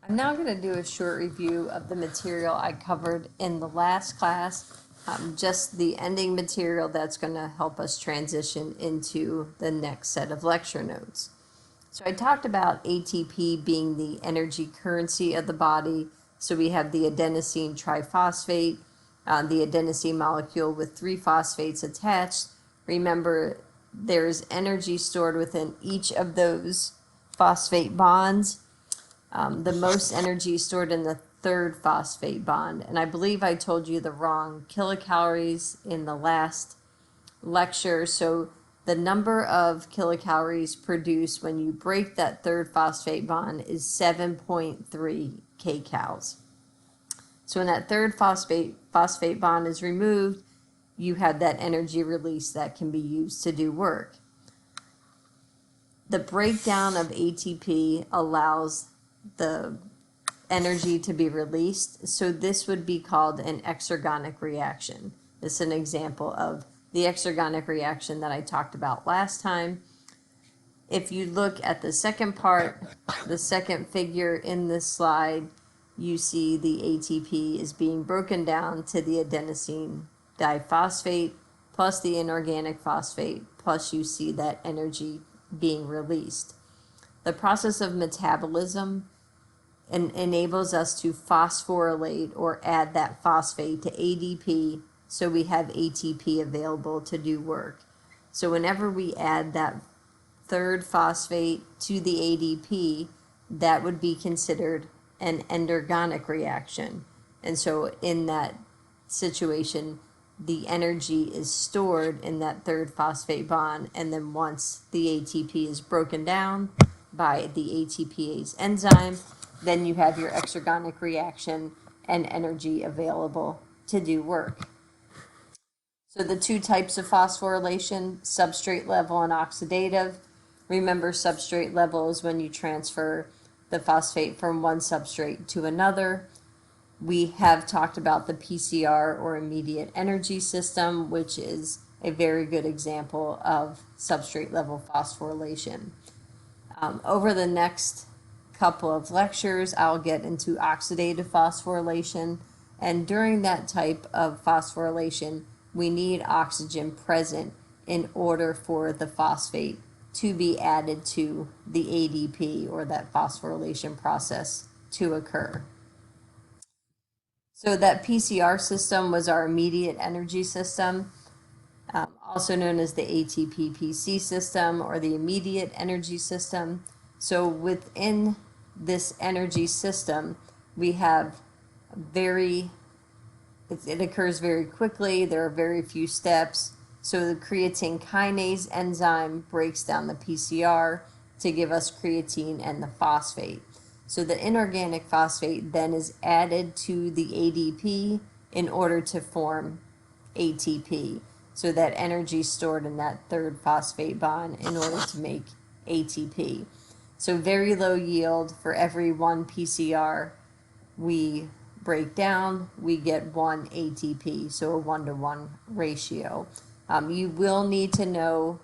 I'm now going to do a short review of the material I covered in the last class, just the ending material that's going to help us transition into the next set of lecture notes. So I talked about ATP being the energy currency of the body. So we have the adenosine triphosphate, the adenosine molecule with 3 phosphates attached. Remember, there's energy stored within each of those phosphate bonds. The most energy stored in the 3rd phosphate bond. And I believe I told you the wrong kilocalories in the last lecture. So the number of kilocalories produced when you break that 3rd phosphate bond is 7.3 kcals. So when that 3rd phosphate bond is removed, you have that energy release that can be used to do work. The breakdown of ATP allows the energy to be released. So this would be called an exergonic reaction. This is an example of the exergonic reaction that I talked about last time. If you look at the second part, the second figure in this slide, you see the ATP is being broken down to the adenosine diphosphate plus the inorganic phosphate, plus you see that energy being released. The process of metabolism enables us to phosphorylate or add that phosphate to ADP so we have ATP available to do work. So whenever we add that 3rd phosphate to the ADP, that would be considered an endergonic reaction. And so in that situation, the energy is stored in that 3rd phosphate bond, and then once the ATP is broken down by the ATPase enzyme, then you have your exergonic reaction and energy available to do work. So the 2 types of phosphorylation, substrate level and oxidative. Remember, substrate level is when you transfer the phosphate from one substrate to another. We have talked about the PCR or immediate energy system, which is a very good example of substrate level phosphorylation. Over the next couple of lectures, I'll get into oxidative phosphorylation, and during that type of phosphorylation, we need oxygen present in order for the phosphate to be added to the ADP or that phosphorylation process to occur. So that PCR system was our immediate energy system, also known as the ATP-PC system or the immediate energy system. So within this energy system, we have it occurs very quickly. There are very few steps. So the creatine kinase enzyme breaks down the PCR to give us creatine and the phosphate. So the inorganic phosphate then is added to the ADP in order to form ATP. So that energy stored in that 3rd phosphate bond in order to make ATP. So very low yield. For every 1 PCR we break down, we get 1 ATP, so a 1-to-1 ratio. You will need to know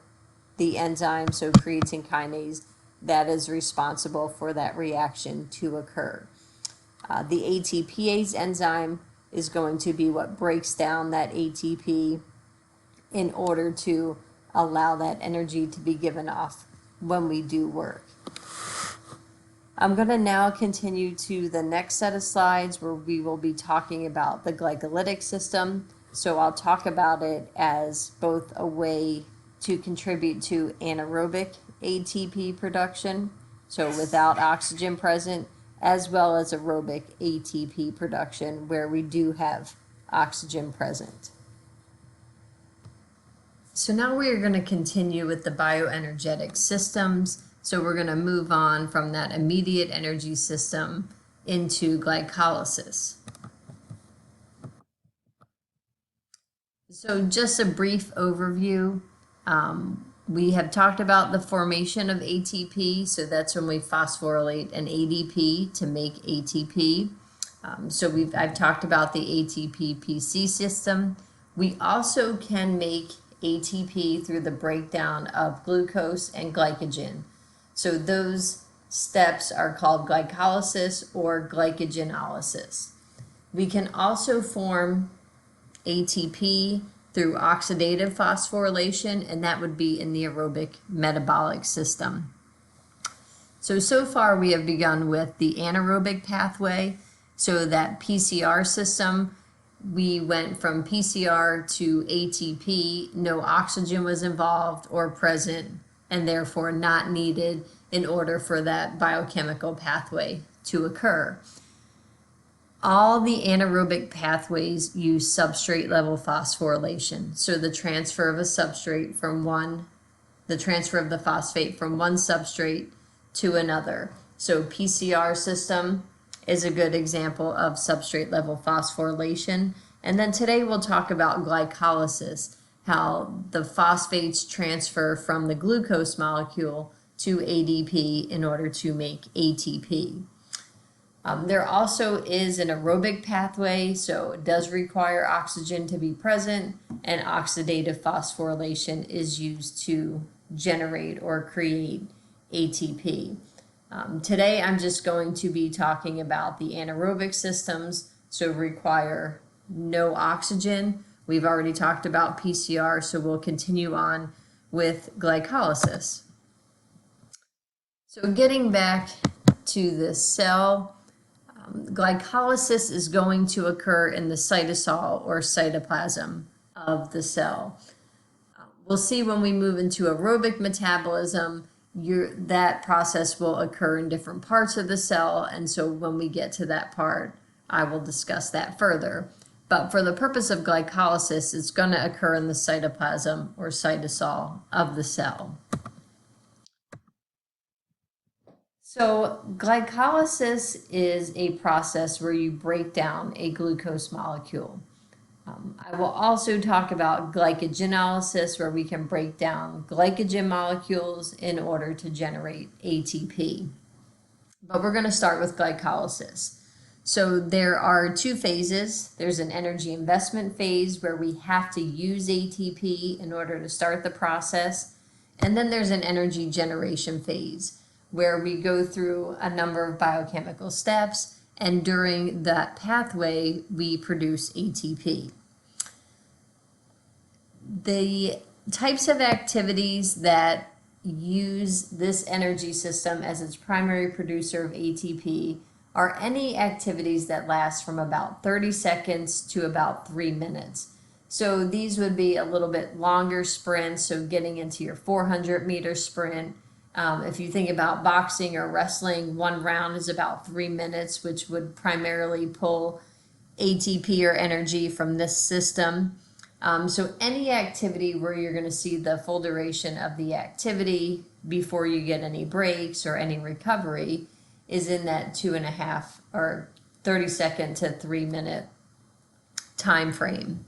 the enzyme, so creatine kinase, that is responsible for that reaction to occur. The ATPase enzyme is going to be what breaks down that ATP in order to allow that energy to be given off when we do work. I'm going to now continue to the next set of slides where we will be talking about the glycolytic system. So I'll talk about it as both a way to contribute to anaerobic ATP production, so without oxygen present, as well as aerobic ATP production where we do have oxygen present. So now we are going to continue with the bioenergetic systems. So we're going to move on from that immediate energy system into glycolysis. So just a brief overview. We have talked about the formation of ATP. So that's when we phosphorylate an ADP to make ATP. I've talked about the ATP-PC system. We also can make ATP through the breakdown of glucose and glycogen. So those steps are called glycolysis or glycogenolysis. We can also form ATP through oxidative phosphorylation, and that would be in the aerobic metabolic system. So far we have begun with the anaerobic pathway. So that PCR system, we went from PCR to ATP, no oxygen was involved or present, and therefore not needed in order for that biochemical pathway to occur. All the anaerobic pathways use substrate level phosphorylation. So the transfer of a substrate the transfer of the phosphate from one substrate to another. So PCR system is a good example of substrate level phosphorylation. And then today we'll talk about glycolysis, how the phosphates transfer from the glucose molecule to ADP in order to make ATP. There also is an aerobic pathway, so it does require oxygen to be present, and oxidative phosphorylation is used to generate or create ATP. Today I'm just going to be talking about the anaerobic systems, so require no oxygen. We've already talked about PCR, so we'll continue on with glycolysis. So getting back to the cell, glycolysis is going to occur in the cytosol or cytoplasm of the cell. We'll see when we move into aerobic metabolism, that process will occur in different parts of the cell, and so when we get to that part, I will discuss that further. But for the purpose of glycolysis, it's going to occur in the cytoplasm or cytosol of the cell. So glycolysis is a process where you break down a glucose molecule. I will also talk about glycogenolysis, where we can break down glycogen molecules in order to generate ATP. But we're going to start with glycolysis. So there are two phases. There's an energy investment phase where we have to use ATP in order to start the process. And then there's an energy generation phase where we go through a number of biochemical steps, and during that pathway, we produce ATP. The types of activities that use this energy system as its primary producer of ATP are any activities that last from about 30 seconds to about 3 minutes. So these would be a little bit longer sprints, so getting into your 400-meter sprint. If you think about boxing or wrestling, one round is about 3 minutes, which would primarily pull ATP or energy from this system. So any activity where you're going to see the full duration of the activity before you get any breaks or any recovery is in that 2.5 or 30-second to 3-minute time frame.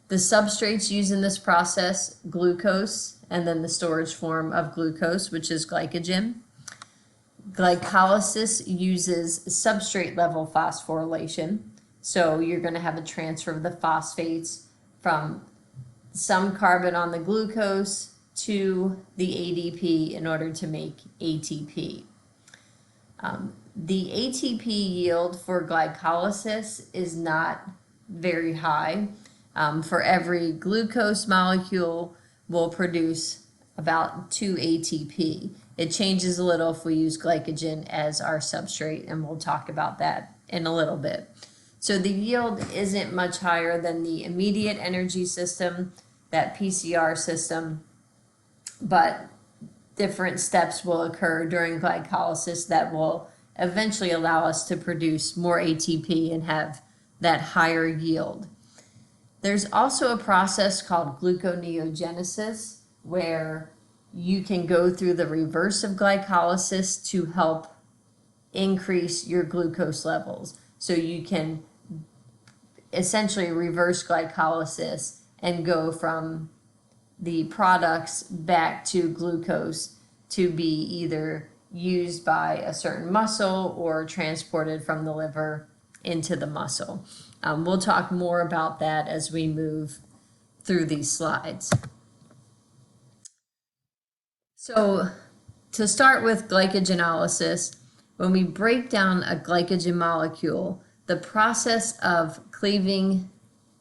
The substrates used in this process, glucose, and then the storage form of glucose, which is glycogen. Glycolysis uses substrate level phosphorylation. So you're going to have a transfer of the phosphates from some carbon on the glucose to the ADP in order to make ATP. The ATP yield for glycolysis is not very high. For every glucose molecule, we'll produce about 2 ATP. It changes a little if we use glycogen as our substrate, and we'll talk about that in a little bit. So the yield isn't much higher than the immediate energy system, that PCR system, but different steps will occur during glycolysis that will eventually allow us to produce more ATP and have that higher yield. There's also a process called gluconeogenesis where you can go through the reverse of glycolysis to help increase your glucose levels. So you can essentially reverse glycolysis and go from the products back to glucose to be either used by a certain muscle or transported from the liver into the muscle. We'll talk more about that as we move through these slides. So to start with glycogenolysis, when we break down a glycogen molecule, the process of cleaving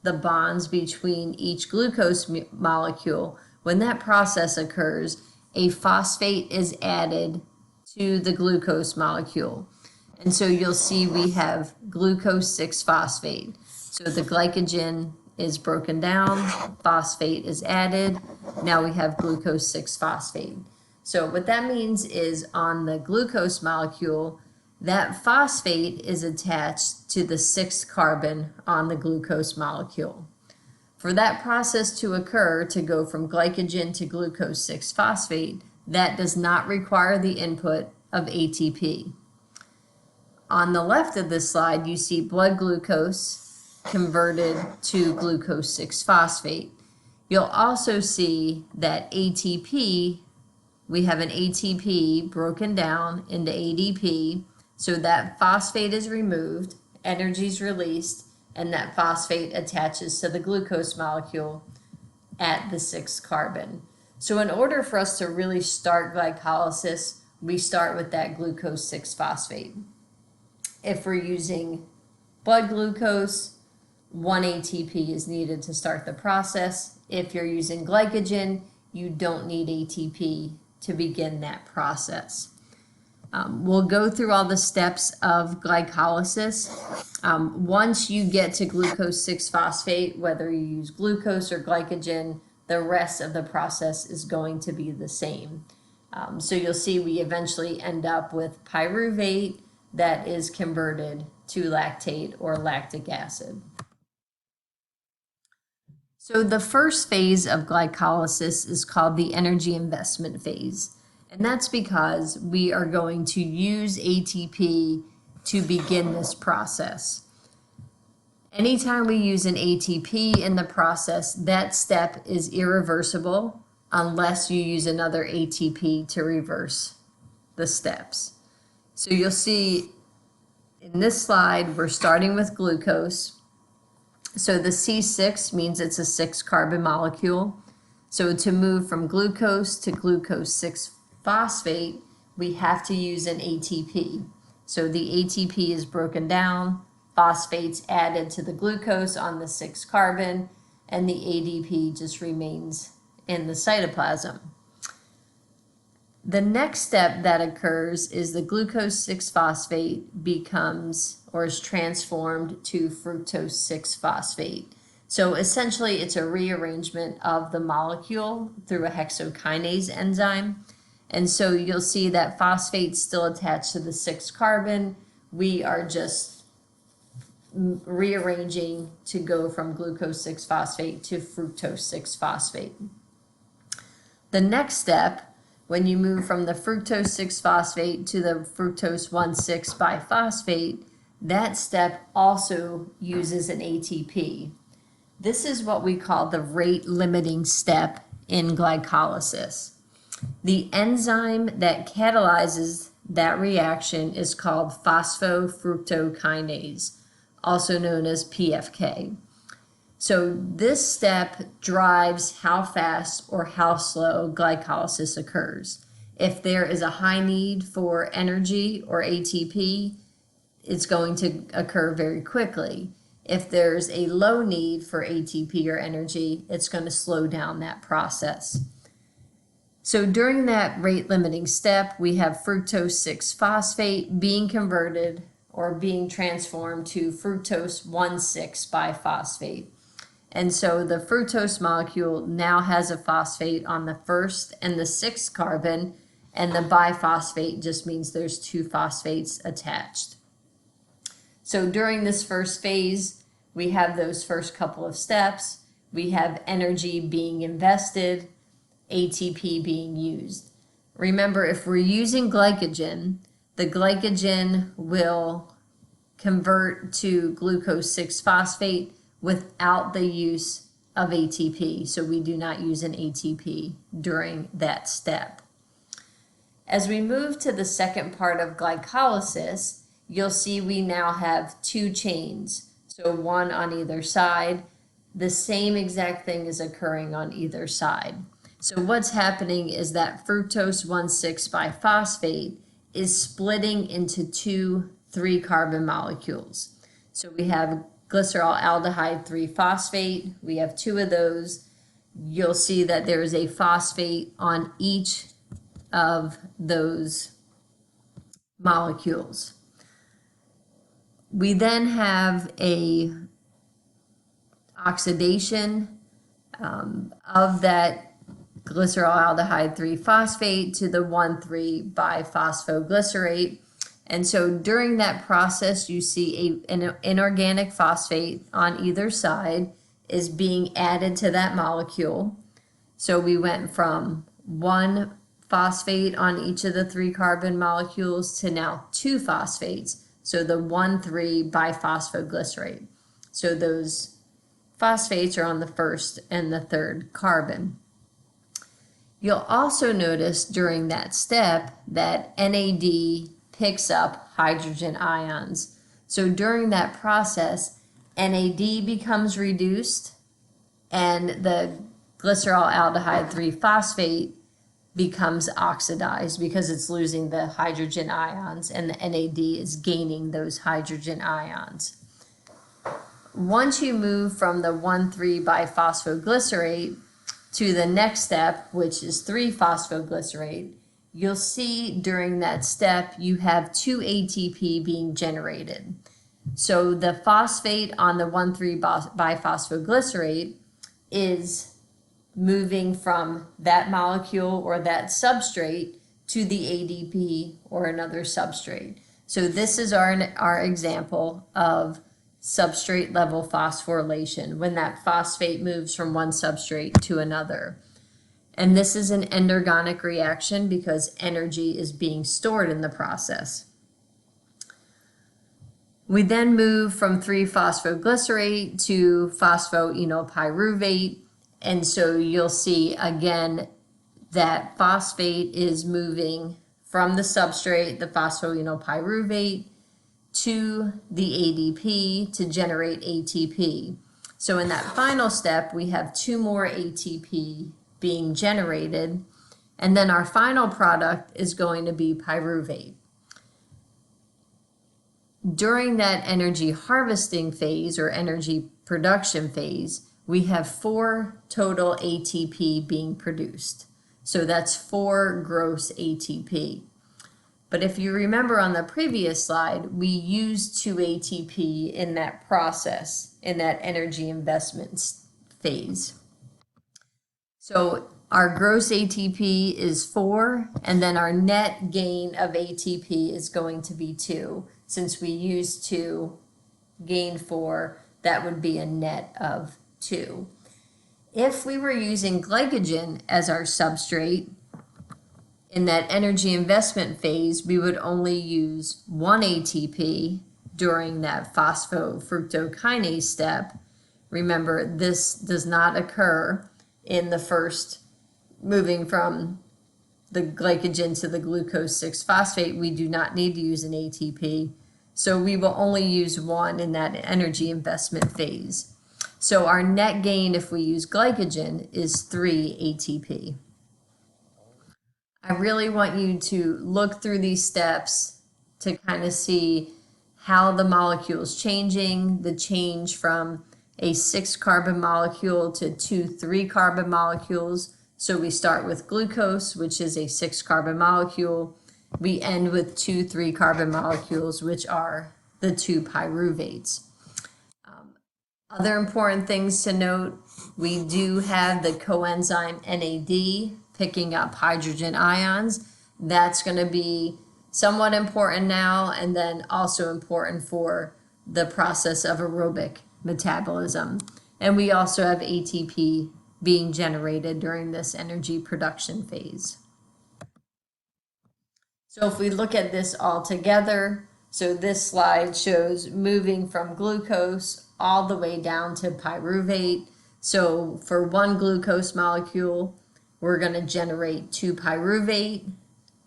the bonds between each glucose molecule, when that process occurs, a phosphate is added to the glucose molecule. And so you'll see we have glucose 6-phosphate. So the glycogen is broken down, phosphate is added, now we have glucose 6-phosphate. So what that means is on the glucose molecule, that phosphate is attached to the 6th carbon on the glucose molecule. For that process to occur, to go from glycogen to glucose 6-phosphate, that does not require the input of ATP. On the left of this slide, you see blood glucose converted to glucose 6-phosphate. You'll also see that ATP, we have an ATP broken down into ADP, so that phosphate is removed, energy is released, and that phosphate attaches to the glucose molecule at the 6th carbon. So in order for us to really start glycolysis, we start with that glucose 6-phosphate. If we're using blood glucose, 1 ATP is needed to start the process. If you're using glycogen, you don't need ATP to begin that process. We'll go through all the steps of glycolysis. Once you get to glucose 6-phosphate, whether you use glucose or glycogen, the rest of the process is going to be the same. So you'll see we eventually end up with pyruvate that is converted to lactate or lactic acid. So the first phase of glycolysis is called the energy investment phase. And that's because we are going to use ATP to begin this process. Anytime we use an ATP in the process, that step is irreversible unless you use another ATP to reverse the steps. So you'll see in this slide, we're starting with glucose. So the C6 means it's a 6-carbon molecule. So to move from glucose to glucose 6-phosphate, we have to use an ATP. So the ATP is broken down, phosphates added to the glucose on the 6th carbon, and the ADP just remains in the cytoplasm. The next step that occurs is the glucose 6-phosphate becomes or is transformed to fructose 6-phosphate. So essentially it's a rearrangement of the molecule through a hexokinase enzyme. And so you'll see that phosphate's still attached to the 6th carbon. We are just rearranging to go from glucose 6-phosphate to fructose 6-phosphate. The next step, when you move from the fructose 6-phosphate to the fructose 1,6-biphosphate, that step also uses an ATP. This is what we call the rate limiting step in glycolysis. The enzyme that catalyzes that reaction is called phosphofructokinase, also known as PFK. So this step drives how fast or how slow glycolysis occurs. If there is a high need for energy or ATP, it's going to occur very quickly. If there's a low need for ATP or energy, it's going to slow down that process. So during that rate limiting step, we have fructose 6-phosphate being converted or being transformed to fructose 1,6-biphosphate. And so the fructose molecule now has a phosphate on the 1st and the 6th carbon, and the biphosphate just means there's 2 phosphates attached. So during this first phase, we have those first couple of steps. We have energy being invested, ATP being used. Remember, if we're using glycogen, the glycogen will convert to glucose 6-phosphate without the use of ATP. So we do not use an ATP during that step. As we move to the second part of glycolysis, you'll see we now have 2 chains. So one on either side. The same exact thing is occurring on either side. So what's happening is that fructose 1,6-biphosphate is splitting into two 3-carbon molecules. So we have glycerol aldehyde 3-phosphate. We have two of those. You'll see that there is a phosphate on each of those molecules. We then have a oxidation of that glycerol aldehyde 3-phosphate to the 1,3-biphosphoglycerate. And so during that process, you see an inorganic phosphate on either side is being added to that molecule. So we went from one phosphate on each of the 3-carbon molecules to now 2 phosphates. So the 1,3-biphosphoglycerate. So those phosphates are on the first and the third carbon. You'll also notice during that step that NAD picks up hydrogen ions. So during that process, NAD becomes reduced and the glycerol aldehyde 3-phosphate becomes oxidized because it's losing the hydrogen ions and the NAD is gaining those hydrogen ions. Once you move from the 1,3-biphosphoglycerate to the next step, which is 3-phosphoglycerate, you'll see during that step you have 2 ATP being generated. So the phosphate on the 1,3-biphosphoglycerate is moving from that molecule or that substrate to the ADP or another substrate. So this is our example of substrate level phosphorylation, when that phosphate moves from one substrate to another. And this is an endergonic reaction because energy is being stored in the process. We then move from 3-phosphoglycerate to phosphoenolpyruvate. And so you'll see again that phosphate is moving from the substrate, the phosphoenolpyruvate, to the ADP to generate ATP. So in that final step, we have 2 more ATP being generated, and then our final product is going to be pyruvate. During that energy harvesting phase or energy production phase, we have 4 total ATP being produced. So that's 4 gross ATP. But if you remember on the previous slide, we used 2 ATP in that process, in that energy investment phase. So our gross ATP is 4, and then our net gain of ATP is going to be 2. Since we used 2, gained 4, that would be a net of 2. If we were using glycogen as our substrate, in that energy investment phase, we would only use 1 ATP during that phosphofructokinase step. Remember, this does not occur in the first, moving from the glycogen to the glucose 6-phosphate. We do not need to use an ATP. So we will only use 1 in that energy investment phase. So our net gain if we use glycogen is 3 ATP. I really want you to look through these steps to kind of see how the molecule is changing, the change from a 6-carbon molecule to 2 3-carbon molecules. So we start with glucose, which is a 6-carbon molecule. We end with 2 3-carbon molecules, which are the 2 pyruvates. Other important things to note, we do have the coenzyme NAD picking up hydrogen ions. That's going to be somewhat important now, and then also important for the process of aerobic metabolism. And we also have ATP being generated during this energy production phase. So if we look at this all together, so this slide shows moving from glucose all the way down to pyruvate. So for 1 glucose molecule, we're going to generate 2 pyruvate,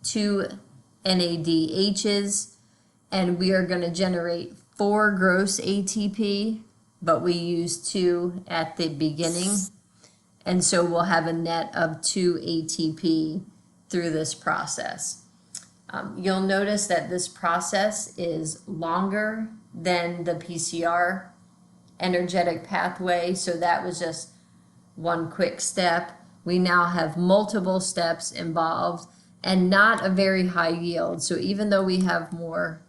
2 NADHs, and we are going to generate 4 gross ATP, but we use 2 at the beginning. And so we'll have a net of 2 ATP through this process. You'll notice that this process is longer than the PCR energetic pathway, so that was just one quick step. We now have multiple steps involved and not a very high yield. So even though we have more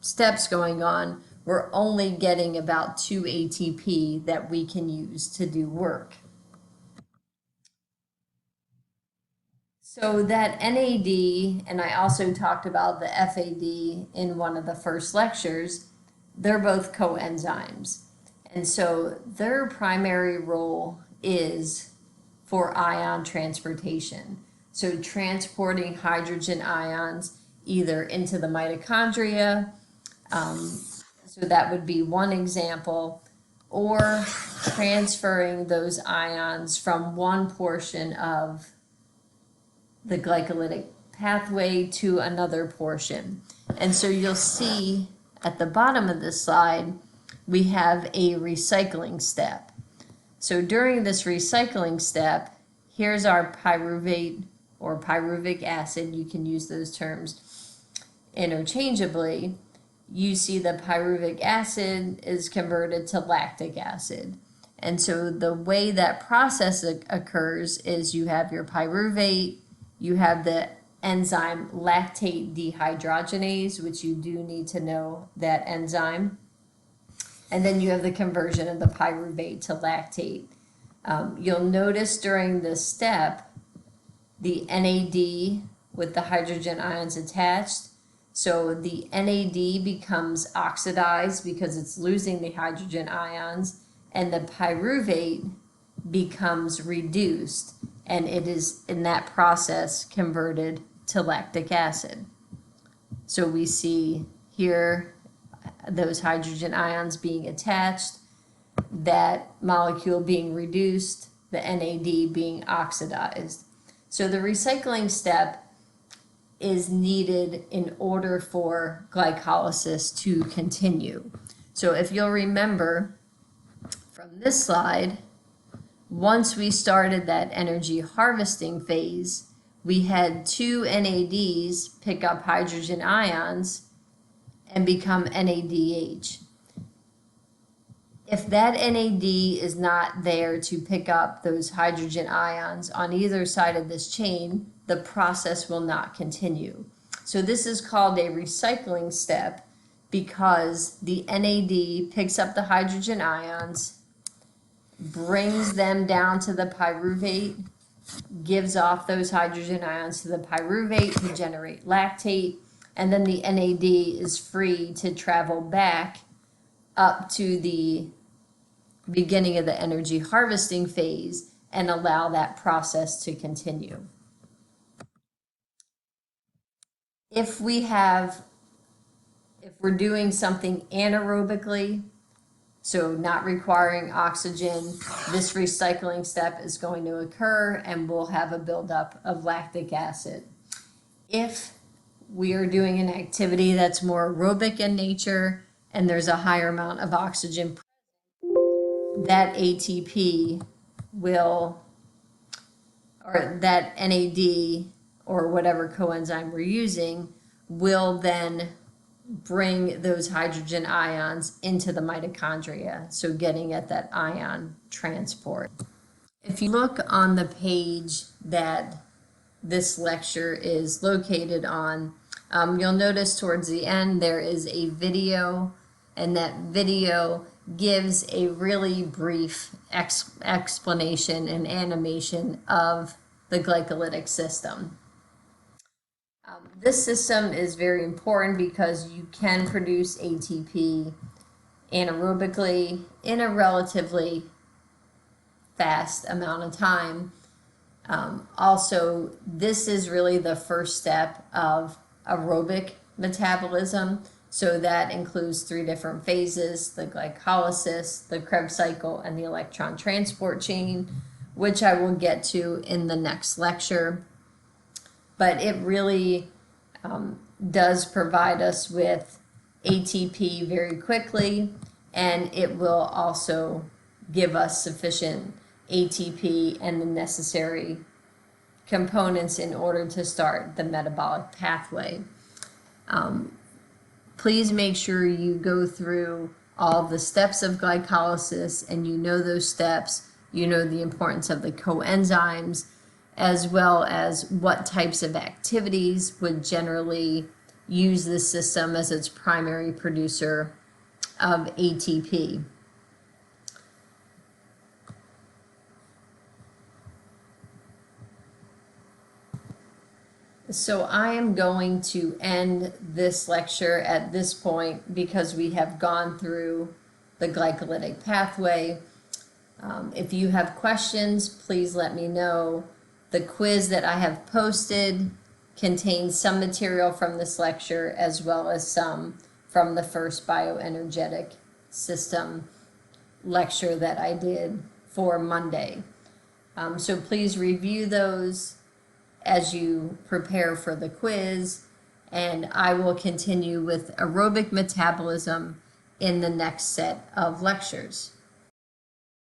steps going on, we're only getting about 2 ATP that we can use to do work. So that NAD, and I also talked about the FAD in one of the first lectures, they're both coenzymes. And so their primary role is for ion transportation. So transporting hydrogen ions either into the mitochondria, so that would be one example, or transferring those ions from one portion of the glycolytic pathway to another portion. And so you'll see at the bottom of this slide, we have a recycling step. So during this recycling step, here's our pyruvate or pyruvic acid. You can use those terms interchangeably. You see the pyruvic acid is converted to lactic acid. And so the way that process occurs is you have your pyruvate, you have the enzyme lactate dehydrogenase, which you do need to know that enzyme. And then you have the conversion of the pyruvate to lactate. You'll notice during this step, the NAD with the hydrogen ions attached. So the NAD becomes oxidized because it's losing the hydrogen ions, and the pyruvate becomes reduced, and it is in that process converted to lactic acid. So we see here those hydrogen ions being attached, that molecule being reduced, the NAD being oxidized. So the recycling step is needed in order for glycolysis to continue. So if you'll remember from this slide, once we started that energy harvesting phase, we had 2 NADs pick up hydrogen ions and become NADH. If that NAD is not there to pick up those hydrogen ions on either side of this chain, the process will not continue. So this is called a recycling step because the NAD picks up the hydrogen ions, brings them down to the pyruvate, gives off those hydrogen ions to the pyruvate to generate lactate, and then the NAD is free to travel back up to the beginning of the energy harvesting phase and allow that process to continue. If we're doing something anaerobically, so not requiring oxygen, this recycling step is going to occur and we'll have a buildup of lactic acid. If we are doing an activity that's more aerobic in nature and there's a higher amount of oxygen, that ATP will, or that NAD or whatever coenzyme we're using, will then bring those hydrogen ions into the mitochondria, so getting at that ion transport. If you look on the page that this lecture is located on, you'll notice towards the end there is a video, and that video gives a really brief explanation and animation of the glycolytic system. This system is very important because you can produce ATP anaerobically in a relatively fast amount of time. Also, this is really the first step of aerobic metabolism. So that includes 3 different phases: the glycolysis, the Krebs cycle, and the electron transport chain, which I will get to in the next lecture. But it really does provide us with ATP very quickly, and it will also give us sufficient ATP and the necessary components in order to start the metabolic pathway. Please make sure you go through all the steps of glycolysis and you know those steps, you know the importance of the coenzymes, as well as what types of activities would generally use the system as its primary producer of ATP. So I am going to end this lecture at this point because we have gone through the glycolytic pathway. If you have questions, please let me know. The quiz that I have posted contains some material from this lecture as well as some from the first bioenergetic system lecture that I did for Monday. So please review those as you prepare for the quiz, and I will continue with aerobic metabolism in the next set of lectures.